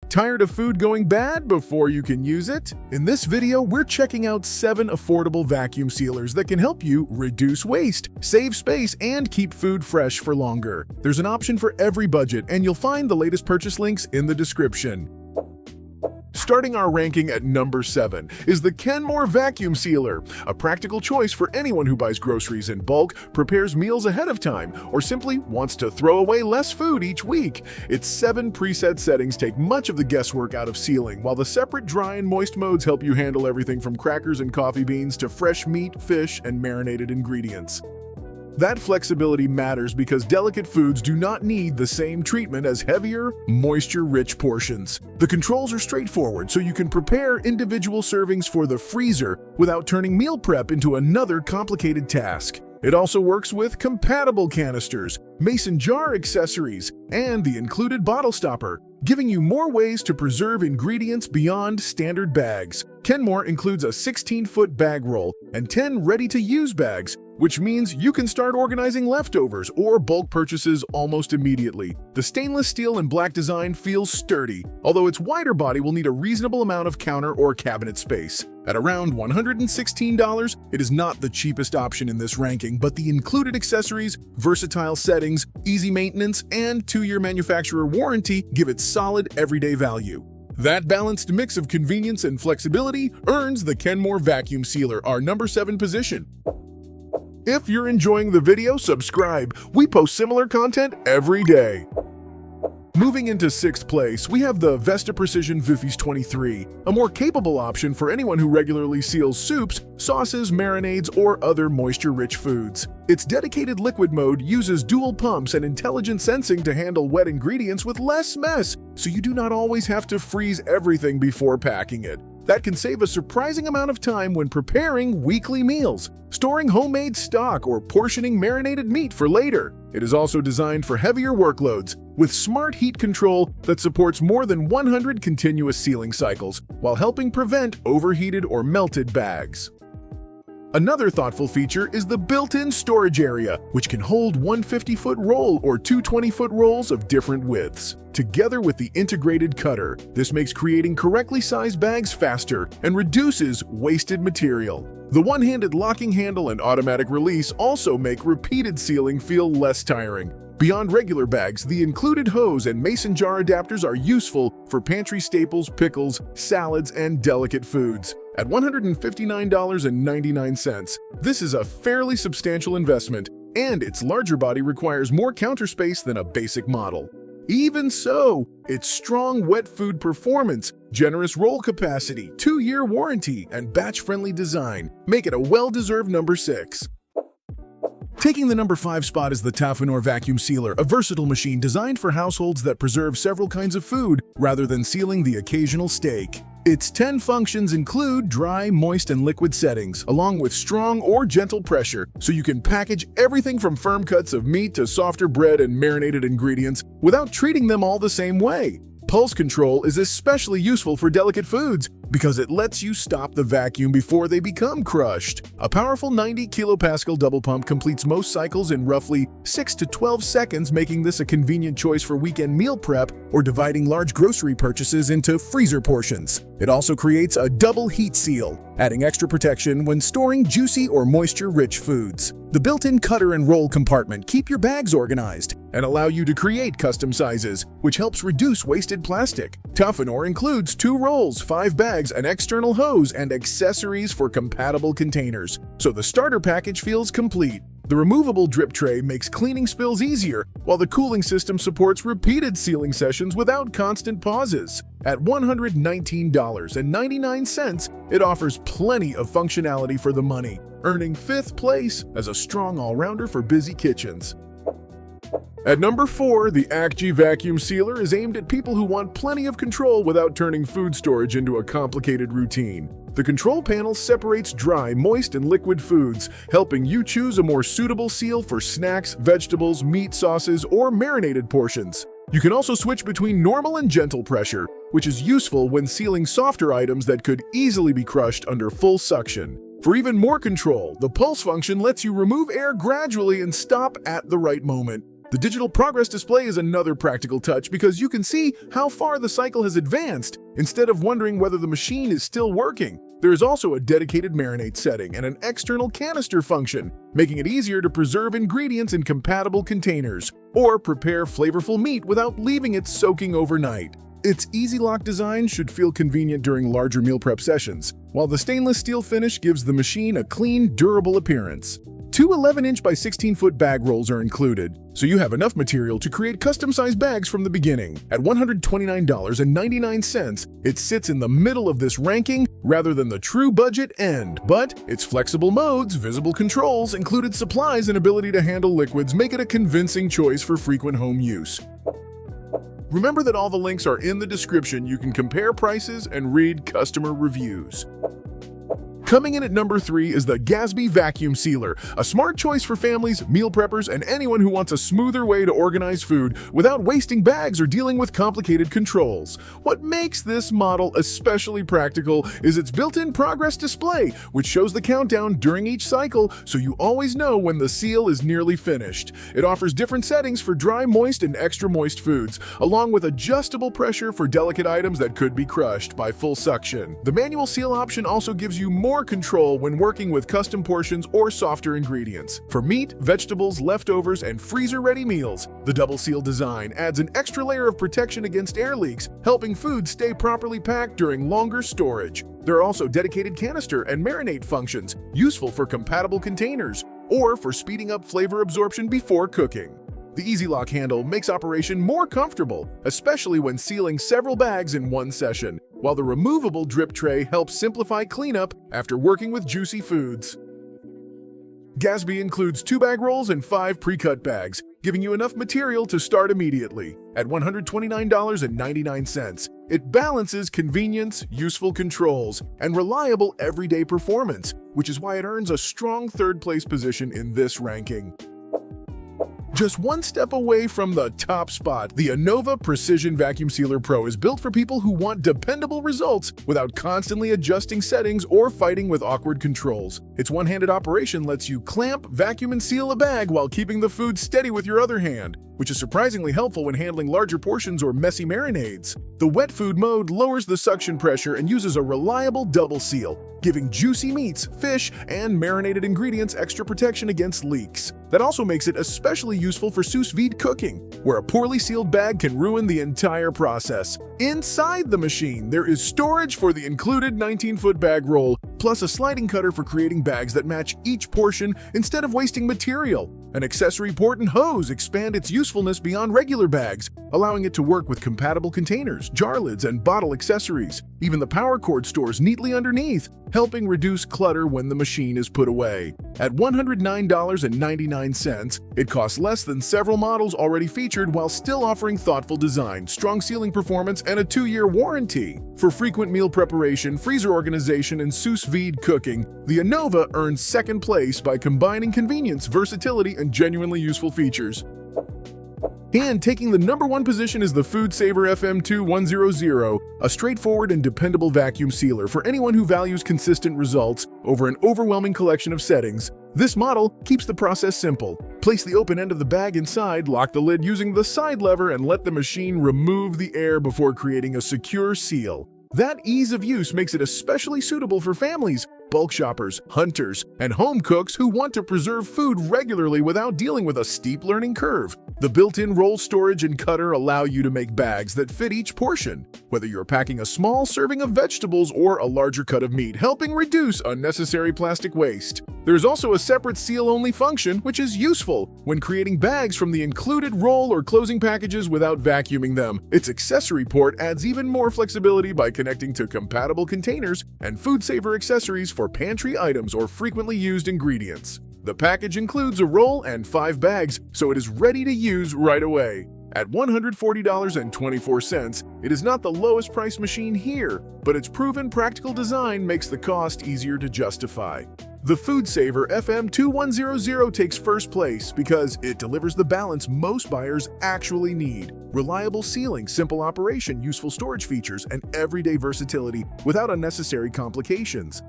Tired of food going bad before you can use it? In this video, we're checking out 7 affordable vacuum sealers that can help you reduce waste, save space, and keep food fresh for longer. There's an option for every budget, and you'll find the latest purchase links in the description. Starting our ranking at number 7 is the Kenmore Vacuum Sealer, a practical choice for anyone who buys groceries in bulk, prepares meals ahead of time, or simply wants to throw away less food each week. Its 7 preset settings take much of the guesswork out of sealing, while the separate dry and moist modes help you handle everything from crackers and coffee beans to fresh meat, fish, and marinated ingredients. That flexibility matters because delicate foods do not need the same treatment as heavier, moisture-rich portions. The controls are straightforward, so you can prepare individual servings for the freezer without turning meal prep into another complicated task. It also works with compatible canisters, mason jar accessories, and the included bottle stopper, giving you more ways to preserve ingredients beyond standard bags. Kenmore includes a 16-foot bag roll and 10 ready-to-use bags, which means you can start organizing leftovers or bulk purchases almost immediately. The stainless steel and black design feels sturdy, although its wider body will need a reasonable amount of counter or cabinet space. At around $116, it is not the cheapest option in this ranking, but the included accessories, versatile settings, easy maintenance, and 2-year manufacturer warranty give it solid everyday value. That balanced mix of convenience and flexibility earns the Kenmore Vacuum Sealer our number 7 position. If you're enjoying the video, subscribe. We post similar content every day. Moving into 6th place, we have the Vesta Precision Vuffies 23, a more capable option for anyone who regularly seals soups, sauces, marinades, or other moisture-rich foods. Its dedicated liquid mode uses dual pumps and intelligent sensing to handle wet ingredients with less mess, so you do not always have to freeze everything before packing it. That can save a surprising amount of time when preparing weekly meals, storing homemade stock, or portioning marinated meat for later. It is also designed for heavier workloads, with smart heat control that supports more than 100 continuous sealing cycles, while helping prevent overheated or melted bags. Another thoughtful feature is the built-in storage area, which can hold one 50-foot roll or two 20-foot rolls of different widths. Together with the integrated cutter, this makes creating correctly sized bags faster and reduces wasted material. The one-handed locking handle and automatic release also make repeated sealing feel less tiring. Beyond regular bags, the included hose and mason jar adapters are useful for pantry staples, pickles, salads, and delicate foods. At $159.99, this is a fairly substantial investment, and its larger body requires more counter space than a basic model. Even so, its strong wet food performance, generous roll capacity, 2-year warranty, and batch-friendly design make it a well-deserved number 6. Taking the number 5 spot is the Tafinor Vacuum Sealer, a versatile machine designed for households that preserve several kinds of food rather than sealing the occasional steak. Its 10 functions include dry, moist, and liquid settings, along with strong or gentle pressure, so you can package everything from firm cuts of meat to softer bread and marinated ingredients without treating them all the same way. Pulse control is especially useful for delicate foods because it lets you stop the vacuum before they become crushed. A powerful 90 kilopascal double pump completes most cycles in roughly 6 to 12 seconds, making this a convenient choice for weekend meal prep or dividing large grocery purchases into freezer portions. It also creates a double heat seal, adding extra protection when storing juicy or moisture-rich foods. The built-in cutter and roll compartment keep your bags organized and allow you to create custom sizes, which helps reduce wasted plastic. Tafinor includes 2 rolls, 5 bags, an external hose, and accessories for compatible containers, so the starter package feels complete. The removable drip tray makes cleaning spills easier, while the cooling system supports repeated sealing sessions without constant pauses. At $119.99, it offers plenty of functionality for the money, earning 5th place as a strong all-rounder for busy kitchens. At number 4, the Acji Vacuum Sealer is aimed at people who want plenty of control without turning food storage into a complicated routine. The control panel separates dry, moist, and liquid foods, helping you choose a more suitable seal for snacks, vegetables, meat sauces, or marinated portions. You can also switch between normal and gentle pressure, which is useful when sealing softer items that could easily be crushed under full suction. For even more control, the pulse function lets you remove air gradually and stop at the right moment. The digital progress display is another practical touch because you can see how far the cycle has advanced instead of wondering whether the machine is still working. There is also a dedicated marinate setting and an external canister function, making it easier to preserve ingredients in compatible containers or prepare flavorful meat without leaving it soaking overnight. Its easy-lock design should feel convenient during larger meal prep sessions, while the stainless steel finish gives the machine a clean, durable appearance. Two 11-inch by 16-foot bag rolls are included, so you have enough material to create custom-sized bags from the beginning. At $129.99, it sits in the middle of this ranking rather than the true budget end. But its flexible modes, visible controls, included supplies, and ability to handle liquids make it a convincing choice for frequent home use. Remember that all the links are in the description. You can compare prices and read customer reviews. Coming in at number 3 is the Gatsby Vacuum Sealer, a smart choice for families, meal preppers, and anyone who wants a smoother way to organize food without wasting bags or dealing with complicated controls. What makes this model especially practical is its built-in progress display, which shows the countdown during each cycle so you always know when the seal is nearly finished. It offers different settings for dry, moist, and extra moist foods, along with adjustable pressure for delicate items that could be crushed by full suction. The manual seal option also gives you more control when working with custom portions or softer ingredients. For meat, vegetables, leftovers, and freezer-ready meals, the double seal design adds an extra layer of protection against air leaks, helping food stay properly packed during longer storage. There are also dedicated canister and marinate functions, useful for compatible containers or for speeding up flavor absorption before cooking. The Easy Lock handle makes operation more comfortable, especially when sealing several bags in one session, while the removable drip tray helps simplify cleanup after working with juicy foods. Gatsby includes 2 bag rolls and 5 pre-cut bags, giving you enough material to start immediately. At $129.99, it balances convenience, useful controls, and reliable everyday performance, which is why it earns a strong third-place position in this ranking. Just one step away from the top spot, the Innova Precision Vacuum Sealer Pro is built for people who want dependable results without constantly adjusting settings or fighting with awkward controls. Its one-handed operation lets you clamp, vacuum, and seal a bag while keeping the food steady with your other hand, which is surprisingly helpful when handling larger portions or messy marinades. The wet food mode lowers the suction pressure and uses a reliable double seal, giving juicy meats, fish, and marinated ingredients extra protection against leaks. That also makes it especially useful for sous vide cooking, where a poorly sealed bag can ruin the entire process. Inside the machine, there is storage for the included 19-foot bag roll, plus a sliding cutter for creating bags that match each portion instead of wasting material. An accessory port and hose expand its usefulness beyond regular bags, allowing it to work with compatible containers, jar lids, and bottle accessories. Even the power cord stores neatly underneath, helping reduce clutter when the machine is put away. At $109.99, it costs less than several models already featured while still offering thoughtful design, strong sealing performance, and a 2-year warranty. For frequent meal preparation, freezer organization, and sous vide cooking, the Innova earns second place by combining convenience, versatility, and genuinely useful features. And taking the #1 position is the FoodSaver FM2100, a straightforward and dependable vacuum sealer for anyone who values consistent results over an overwhelming collection of settings. This model keeps the process simple. Place the open end of the bag inside, lock the lid using the side lever, and let the machine remove the air before creating a secure seal. That ease of use makes it especially suitable for families, bulk shoppers, hunters, and home cooks who want to preserve food regularly without dealing with a steep learning curve. The built-in roll storage and cutter allow you to make bags that fit each portion, whether you're packing a small serving of vegetables or a larger cut of meat, helping reduce unnecessary plastic waste. There's also a separate seal-only function, which is useful when creating bags from the included roll or closing packages without vacuuming them. Its accessory port adds even more flexibility by connecting to compatible containers and FoodSaver accessories for pantry items or frequently used ingredients. The package includes a roll and 5 bags, so it is ready to use right away. At $140.24, it is not the lowest price machine here, but its proven practical design makes the cost easier to justify. The FoodSaver FM2100 takes first place because it delivers the balance most buyers actually need: reliable sealing, simple operation, useful storage features, and everyday versatility without unnecessary complications.